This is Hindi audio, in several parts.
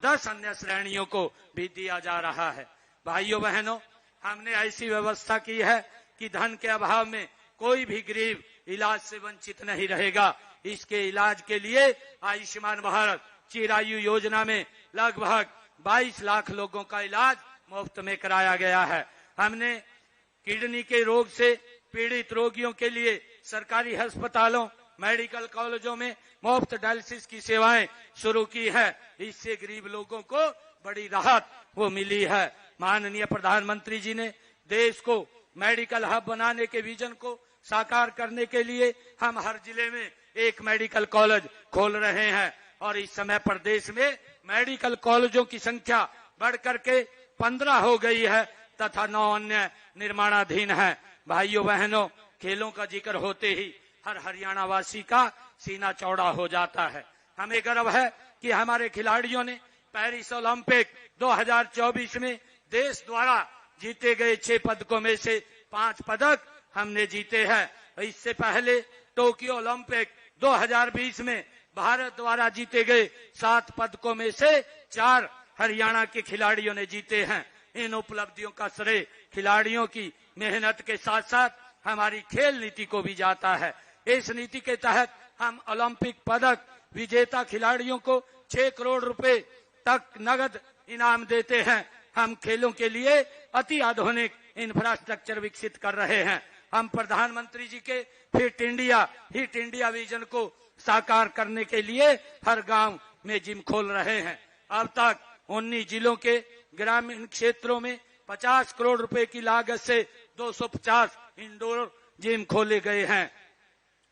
10 अन्य श्रेणियों को भी दिया जा रहा है। भाइयों बहनों, हमने ऐसी व्यवस्था की है कि धन के अभाव में कोई भी गरीब इलाज से वंचित नहीं रहेगा। इसके इलाज के लिए आयुष्मान भारत चिरायु योजना में लगभग 22 लाख लोगों का इलाज मुफ्त में कराया गया है। हमने किडनी के रोग से पीड़ित रोगियों के लिए सरकारी अस्पतालों, मेडिकल कॉलेजों में मुफ्त डायलिसिस की सेवाएं शुरू की है। इससे गरीब लोगों को बड़ी राहत वो मिली है। माननीय प्रधानमंत्री जी ने देश को मेडिकल हब बनाने के विजन को साकार करने के लिए हम हर जिले में एक मेडिकल कॉलेज खोल रहे हैं और इस समय प्रदेश में मेडिकल कॉलेजों की संख्या बढ़कर के 15 हो गई है तथा 9 अन्य निर्माणाधीन है। भाइयों बहनों, खेलों का जिक्र होते ही हर हरियाणा वासी का सीना चौड़ा हो जाता है। हमें गर्व है कि हमारे खिलाड़ियों ने पेरिस ओलंपिक 2024 में देश द्वारा जीते गए 6 पदकों में से 5 पदक हमने जीते हैं। इससे पहले टोक्यो ओलंपिक 2020 में भारत द्वारा जीते गए 7 पदकों में से 4 हरियाणा के खिलाड़ियों ने जीते हैं। इन उपलब्धियों का श्रेय खिलाड़ियों की मेहनत के साथ साथ हमारी खेल नीति को भी जाता है। इस नीति के तहत हम ओलंपिक पदक विजेता खिलाड़ियों को 6 करोड़ रुपए तक नगद इनाम देते हैं। हम खेलों के लिए अति आधुनिक इंफ्रास्ट्रक्चर विकसित कर रहे हैं। हम प्रधानमंत्री जी के हिट इंडिया विजन को साकार करने के लिए हर गांव में जिम खोल रहे हैं। अब तक 19 जिलों के ग्रामीण क्षेत्रों में 50 करोड़ रुपए की लागत से 250 इंडोर जिम खोले गए हैं।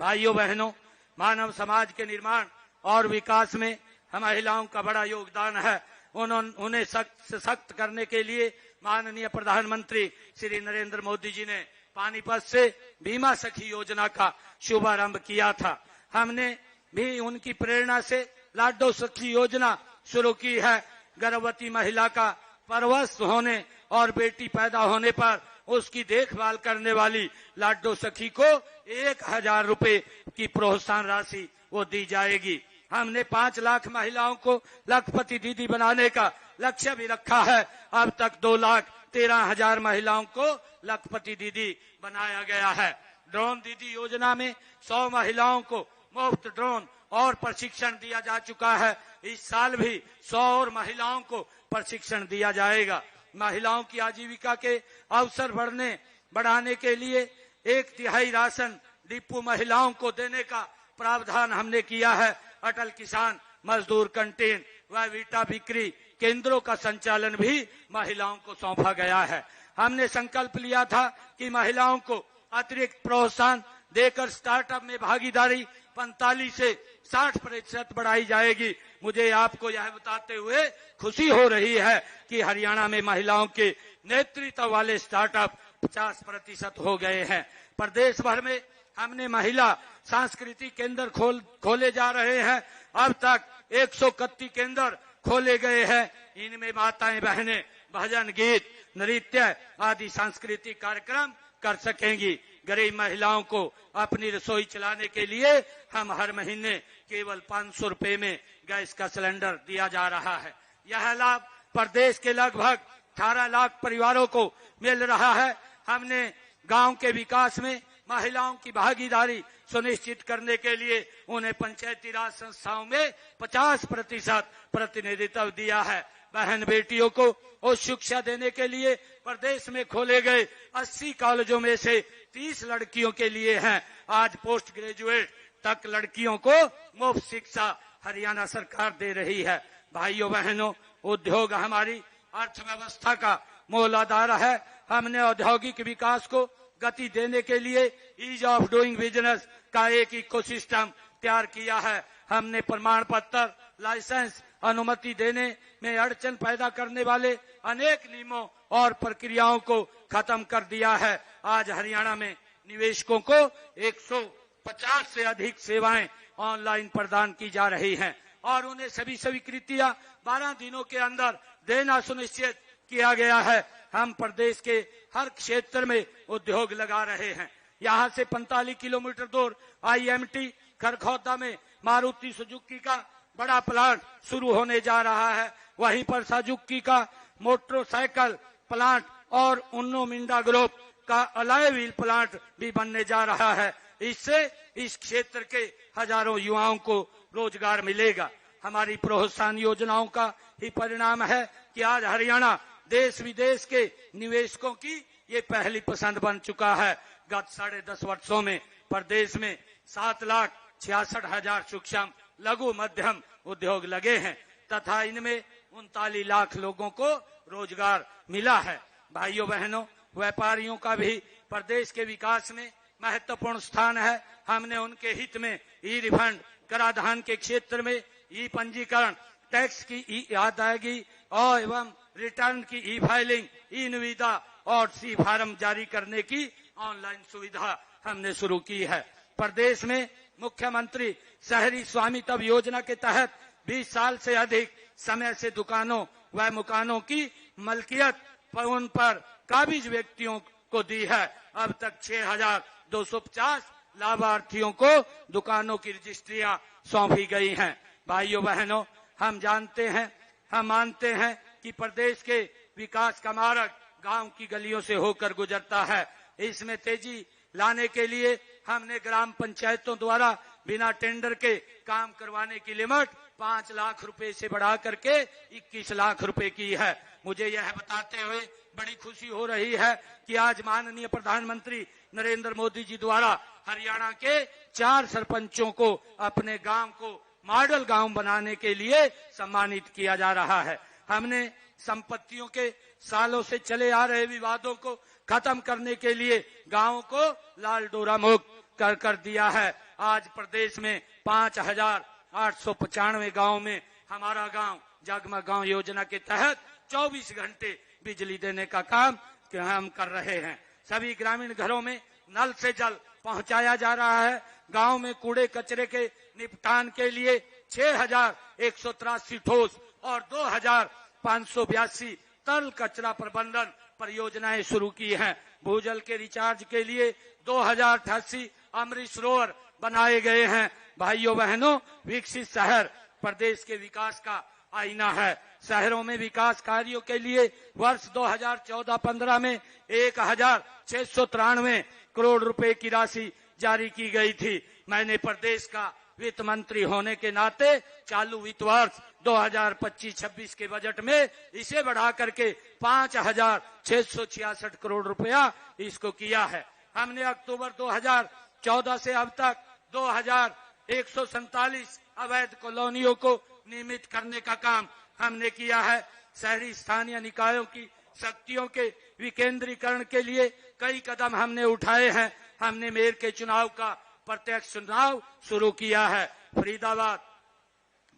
भाइयों बहनों, मानव समाज के निर्माण और विकास में महिलाओं का बड़ा योगदान है। उन्हें सख्त से सख्त करने के लिए माननीय प्रधानमंत्री श्री नरेंद्र मोदी जी ने पानीपत से बीमा सखी योजना का शुभारंभ किया था। हमने भी उनकी प्रेरणा से लाडो सखी योजना शुरू की है। गर्भवती महिला का परवश होने और बेटी पैदा होने पर उसकी देखभाल करने वाली लाडो सखी को 1000 रुपए की प्रोत्साहन राशि वो दी जाएगी। हमने 5 लाख महिलाओं को लखपति दीदी बनाने का लक्ष्य भी रखा है। अब तक 2,13,000 महिलाओं को लखपति दीदी बनाया गया है। ड्रोन दीदी योजना में 100 महिलाओं को मुफ्त ड्रोन और प्रशिक्षण दिया जा चुका है। इस साल भी 100 और महिलाओं को प्रशिक्षण दिया जाएगा। महिलाओं की आजीविका के अवसर बढ़ाने के लिए 1/3 राशन डिपो महिलाओं को देने का प्रावधान हमने किया है। अटल किसान मजदूर कैंटीन व वीटा बिक्री केंद्रों का संचालन भी महिलाओं को सौंपा गया है। हमने संकल्प लिया था कि महिलाओं को अतिरिक्त प्रोत्साहन देकर स्टार्टअप में भागीदारी 45 से 60% बढ़ाई जाएगी। मुझे आपको यह बताते हुए खुशी हो रही है कि हरियाणा में महिलाओं के नेतृत्व वाले स्टार्टअप 50% हो गए हैं। प्रदेश भर में हमने महिला सांस्कृतिक केंद्र खोले जा रहे हैं। अब तक 131 केंद्र खोले गए हैं। इनमें माताएं बहनें भजन, गीत, नृत्य आदि सांस्कृतिक कार्यक्रम कर सकेंगी। गरीब महिलाओं को अपनी रसोई चलाने के लिए हम हर महीने केवल 500 रुपए में गैस का सिलेंडर दिया जा रहा है। यह लाभ प्रदेश के लगभग 18 लाख परिवारों को मिल रहा है। हमने गांव के विकास में महिलाओं की भागीदारी सुनिश्चित करने के लिए उन्हें पंचायती राज संस्थाओं में 50% प्रतिनिधित्व दिया है। बहन बेटियों को उच्च शिक्षा देने के लिए प्रदेश में खोले गए 80 कॉलेजों में से 30 लड़कियों के लिए हैं। आज पोस्ट ग्रेजुएट तक लड़कियों को मुफ्त शिक्षा हरियाणा सरकार दे रही है। भाइयों बहनों, उद्योग हमारी अर्थव्यवस्था का मूल आधार है। हमने औद्योगिक विकास को गति देने के लिए ईज ऑफ डूइंग बिजनेस का एक इकोसिस्टम तैयार किया है। हमने प्रमाण पत्र, लाइसेंस, अनुमति देने में अड़चन पैदा करने वाले अनेक नियमों और प्रक्रियाओं को खत्म कर दिया है। आज हरियाणा में निवेशकों को 150 से अधिक सेवाएं ऑनलाइन प्रदान की जा रही हैं और उन्हें सभी स्वीकृतियां 12 दिनों के अंदर देना सुनिश्चित किया गया है। हम प्रदेश के हर क्षेत्र में उद्योग लगा रहे हैं। यहाँ से 45 किलोमीटर दूर IMT खरखौदा में मारुति सुजुकी का बड़ा प्लांट शुरू होने जा रहा है। वहीं पर सुजुकी का मोटरसाइकिल प्लांट और उन्नो मिंडा ग्रुप का अलॉय व्हील प्लांट भी बनने जा रहा है। इससे इस क्षेत्र के हजारों युवाओं को रोजगार मिलेगा। हमारी प्रोत्साहन योजनाओं का ही परिणाम है कि आज हरियाणा देश विदेश के निवेशकों की ये पहली पसंद बन चुका है। गत 10.5 वर्षों में प्रदेश में 7,66,000 सूक्ष्म लघु मध्यम उद्योग लगे हैं तथा इनमें 39 लाख लोगों को रोजगार मिला है। भाइयों बहनों, व्यापारियों का भी प्रदेश के विकास में महत्वपूर्ण स्थान है। हमने उनके हित में ई रिफंड, कराधान के क्षेत्र में ई पंजीकरण, टैक्स की ई अदायगी और एवं रिटर्न की ई फाइलिंग, ई निविदा और सी फार्म जारी करने की ऑनलाइन सुविधा हमने शुरू की है। प्रदेश में मुख्यमंत्री शहरी स्वामित्व योजना के तहत 20 साल से अधिक समय से दुकानों व मकानों की मलकियत उन पर काबिज व्यक्तियों को दी है। अब तक 6,250 लाभार्थियों को दुकानों की रजिस्ट्रियां सौंपी गई हैं। भाइयों बहनों, हम मानते हैं कि प्रदेश के विकास का मार्ग गांव की गलियों से होकर गुजरता है। इसमें तेजी लाने के लिए हमने ग्राम पंचायतों द्वारा बिना टेंडर के काम करवाने की लिमिट 5 लाख रुपए से बढ़ा करके 21 लाख रुपए की है। मुझे यह बताते हुए बड़ी खुशी हो रही है कि आज माननीय प्रधानमंत्री नरेंद्र मोदी जी द्वारा हरियाणा के 4 सरपंचों को अपने गांव को मॉडल गांव बनाने के लिए सम्मानित किया जा रहा है। हमने संपत्तियों के सालों से चले आ रहे विवादों को खत्म करने के लिए गांवों को लाल डोरा मुक्त कर दिया है। आज प्रदेश में 5,895 गाँव में हमारा गांव जगमग गांव योजना के तहत 24 घंटे बिजली देने का काम हम कर रहे हैं। सभी ग्रामीण घरों में नल से जल पहुंचाया जा रहा है। गांव में कूड़े कचरे के निपटान के लिए 6,183 ठोस और 2,582 तरल कचरा प्रबंधन परियोजनाएं शुरू की हैं। भूजल के रिचार्ज के लिए 2,088 अमृत सरोवर बनाए गए हैं। भाइयों बहनों, विकसित शहर प्रदेश के विकास का आईना है। शहरों में विकास कार्यों के लिए वर्ष 2014-15 में 1,693 करोड़ रुपए की राशि जारी की गई थी। मैंने प्रदेश का वित्त मंत्री होने के नाते चालू वित्त वर्ष 2025-26 के बजट में इसे बढ़ा करके 5,666 करोड़ रुपया इसको किया है। हमने अक्टूबर 2014 से अब तक 2,147 अवैध कॉलोनियों को नियमित करने का काम हमने किया है। शहरी स्थानीय निकायों की शक्तियों के विकेंद्रीकरण के लिए कई कदम हमने उठाए हैं। हमने मेयर के चुनाव का प्रत्यक्ष चुनाव शुरू किया है। फरीदाबाद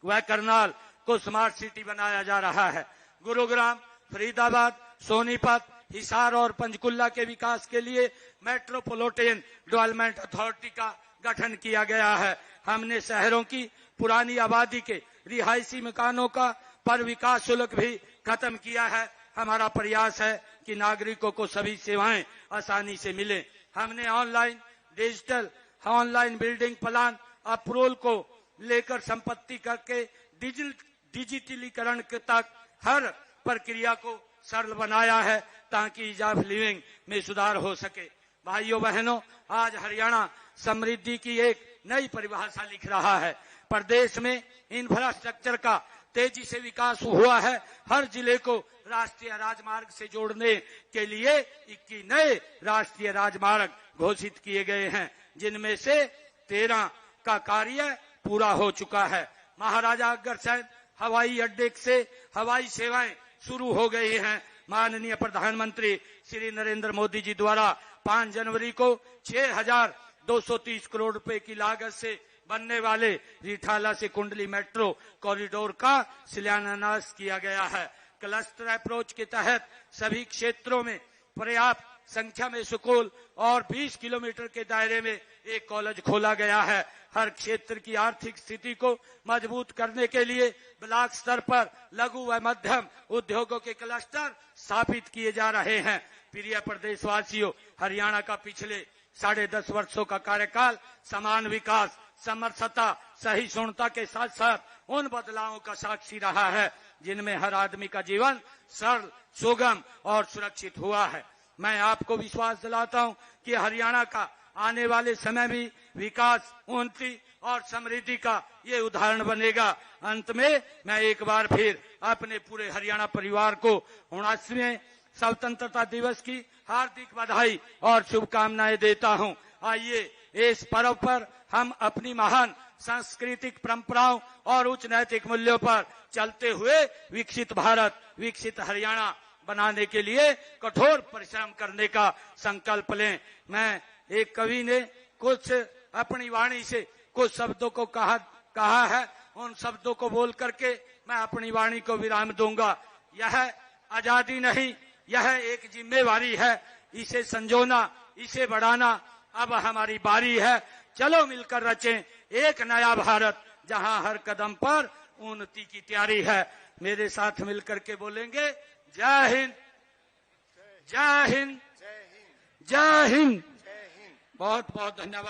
व करनाल को स्मार्ट सिटी बनाया जा रहा है। गुरुग्राम, फरीदाबाद, सोनीपत, हिसार और पंचकुला के विकास के लिए मेट्रोपॉलिटन डेवलपमेंट अथॉरिटी का गठन किया गया है। हमने शहरों की पुरानी आबादी के रिहायशी मकानों का पर विकास शुल्क भी खत्म किया है। हमारा प्रयास है कि नागरिकों को सभी सेवाएं आसानी से मिले। हमने ऑनलाइन बिल्डिंग प्लान अप्रूवल को लेकर संपत्ति करके डिजिटलीकरण तक हर प्रक्रिया को सरल बनाया है ताकि ईज ऑफ लिविंग में सुधार हो सके। भाइयों बहनों, आज हरियाणा समृद्धि की एक नई परिभाषा लिख रहा है। प्रदेश में इंफ्रास्ट्रक्चर का तेजी से विकास हुआ है। हर जिले को राष्ट्रीय राजमार्ग से जोड़ने के लिए 21 नए राष्ट्रीय राजमार्ग घोषित किए गए हैं, जिनमें से 13 का कार्य पूरा हो चुका है। महाराजा अग्रसेन हवाई अड्डे से हवाई सेवाएं शुरू हो गई हैं। माननीय प्रधानमंत्री श्री नरेंद्र मोदी जी द्वारा 5 जनवरी को 6,230 करोड़ रुपए की लागत से बनने वाले रिठाला से कुंडली मेट्रो कॉरिडोर का शिलान्यास किया गया है। क्लस्टर अप्रोच के तहत सभी क्षेत्रों में पर्याप्त संख्या में स्कूल और 20 किलोमीटर के दायरे में एक कॉलेज खोला गया है। हर क्षेत्र की आर्थिक स्थिति को मजबूत करने के लिए ब्लॉक स्तर पर लघु व मध्यम उद्योगों के क्लस्टर स्थापित किए जा रहे हैं। प्रिय प्रदेशवासियों, हरियाणा का पिछले 10.5 वर्षों का कार्यकाल समान विकास, समरसता, सहिष्णुता के साथ साथ उन बदलावों का साक्षी रहा है जिनमें हर आदमी का जीवन सरल, सुगम और सुरक्षित हुआ है। मैं आपको विश्वास दिलाता हूं कि हरियाणा का आने वाले समय भी विकास, उन्नति और समृद्धि का ये उदाहरण बनेगा। अंत में मैं एक बार फिर अपने पूरे हरियाणा परिवार को 79वें स्वतंत्रता दिवस की हार्दिक बधाई और शुभकामनाएं देता हूं। आइए इस पर्व पर हम अपनी महान सांस्कृतिक परंपराओं और उच्च नैतिक मूल्यों पर चलते हुए विकसित भारत, विकसित हरियाणा बनाने के लिए कठोर परिश्रम करने का संकल्प लें। मैं एक कवि ने कुछ अपनी वाणी से कुछ शब्दों को कहा है, उन शब्दों को बोल करके मैं अपनी वाणी को विराम दूंगा। यह आजादी नहीं, यह एक जिम्मेवारी है। इसे संजोना, इसे बढ़ाना अब हमारी बारी है। चलो मिलकर रचें एक नया भारत, जहां हर कदम पर उन्नति की तैयारी है। मेरे साथ मिलकर के बोलेंगे, जय हिंद, जय हिंद, जय हिंद। बहुत बहुत धन्यवाद।